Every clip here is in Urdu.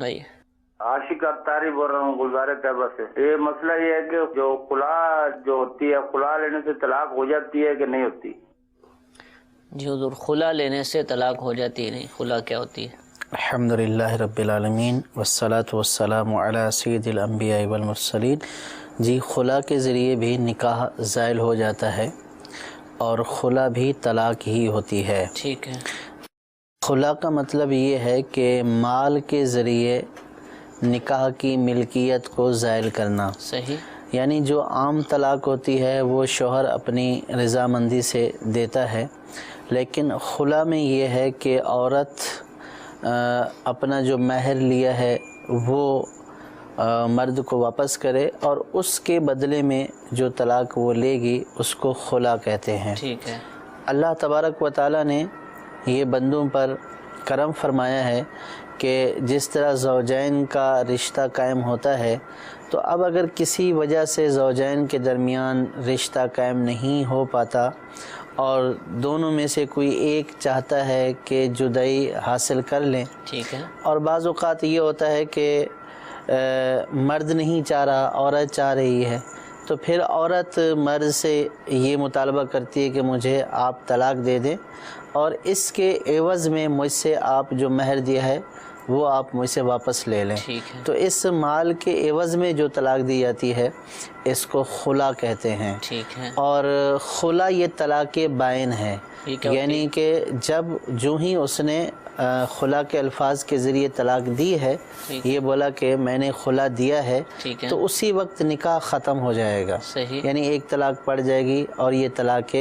نہیں عاشق اتاری بول رہا ہوں گلزار طیبہ سے۔ یہ مسئلہ یہ ہے کہ جو خلا جو ہوتی ہے، خلا لینے سے طلاق ہو جاتی ہے کہ نہیں ہوتی؟ جی حضور، خلا لینے سے طلاق ہو جاتی ہے نہیں، خلا کیا ہوتی ہے؟ الحمدللہ رب العالمین والصلاة والسلام علی سید الانبیاء والمرسلین۔ جی، خلا کے ذریعے بھی نکاح زائل ہو جاتا ہے اور خلا بھی طلاق ہی ہوتی ہے۔ ٹھیک ہے۔ خلا کا مطلب یہ ہے کہ مال کے ذریعے نکاح کی ملکیت کو زائل کرنا۔ صحیح۔ یعنی جو عام طلاق ہوتی ہے وہ شوہر اپنی رضامندی سے دیتا ہے، لیکن خلا میں یہ ہے کہ عورت اپنا جو مہر لیا ہے وہ مرد کو واپس کرے اور اس کے بدلے میں جو طلاق وہ لے گی اس کو خلا کہتے ہیں۔ ٹھیک ہے۔ اللہ تبارک و تعالیٰ نے یہ بندوں پر کرم فرمایا ہے کہ جس طرح زوجین کا رشتہ قائم ہوتا ہے، تو اب اگر کسی وجہ سے زوجین کے درمیان رشتہ قائم نہیں ہو پاتا اور دونوں میں سے کوئی ایک چاہتا ہے کہ جدائی حاصل کر لیں، ٹھیک ہے، اور بعض اوقات یہ ہوتا ہے کہ مرد نہیں چاہ رہا، عورت چاہ رہی ہے، تو پھر عورت مرد سے یہ مطالبہ کرتی ہے کہ مجھے آپ طلاق دے دیں اور اس کے عوض میں مجھ سے آپ جو مہر دیا ہے وہ آپ مجھ سے واپس لے لیں۔ ٹھیک ہے۔ تو اس مال کے عوض میں جو طلاق دی جاتی ہے اس کو خلا کہتے ہیں۔ ٹھیک ہے۔ اور خلا یہ طلاق بائن ہے، یعنی کہ جب جو ہی اس نے خلا کے الفاظ کے ذریعے طلاق دی ہے، یہ بولا کہ میں نے خلا دیا ہے، تو اسی وقت نکاح ختم ہو جائے گا۔ صحیح۔ یعنی ایک طلاق پڑ جائے گی اور یہ طلاق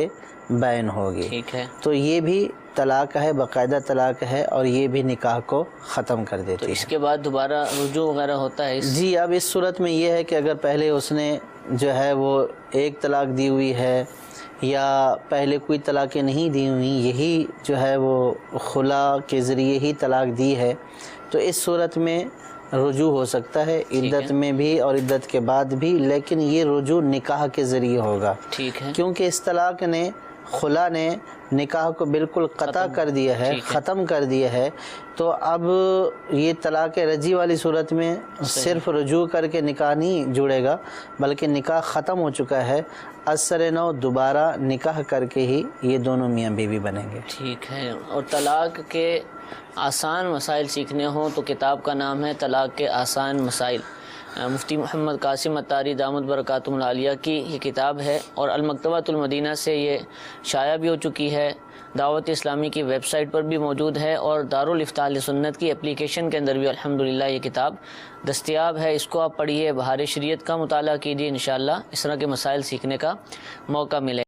بائن ہوگی۔ ٹھیک ہے۔ تو یہ بھی طلاق ہے، باقاعدہ طلاق ہے، اور یہ بھی نکاح کو ختم کر دیتی ہے۔ اس کے بعد دوبارہ رجوع وغیرہ ہوتا ہے؟ جی، اب اس صورت میں یہ ہے کہ اگر پہلے اس نے جو ہے وہ ایک طلاق دی ہوئی ہے یا پہلے کوئی طلاقیں نہیں دی ہوئی، یہی جو ہے وہ خلا کے ذریعے ہی طلاق دی ہے، تو اس صورت میں رجوع ہو سکتا ہے، عدت میں بھی اور عدت کے بعد بھی، لیکن یہ رجوع نکاح کے ذریعے ہوگا۔ ٹھیک ہے۔ کیونکہ اس طلاق نے، خلا نے نکاح کو بالکل قطع کر دیا ہے، ختم کر دیا ہے، تو اب یہ طلاق رجعی والی صورت میں صرف رجوع کر کے نکاح نہیں جڑے گا، بلکہ نکاح ختم ہو چکا ہے، اثر نو دوبارہ نکاح کر کے ہی یہ دونوں میاں بیوی بنیں گے۔ ٹھیک ہے۔ اور طلاق کے آسان مسائل سیکھنے ہوں تو کتاب کا نام ہے طلاق کے آسان مسائل، مفتی محمد قاسم اتاری دامت برکاتہم العالیہ کی یہ کتاب ہے، اور المکتبۃ المدینہ سے یہ شائع بھی ہو چکی ہے، دعوت اسلامی کی ویب سائٹ پر بھی موجود ہے، اور دارالافتاء اہل سنت کی اپلیکیشن کے اندر بھی الحمدللہ یہ کتاب دستیاب ہے۔ اس کو آپ پڑھیے، بہار شریعت کا مطالعہ کیجیے، انشاءاللہ اس طرح کے مسائل سیکھنے کا موقع ملے۔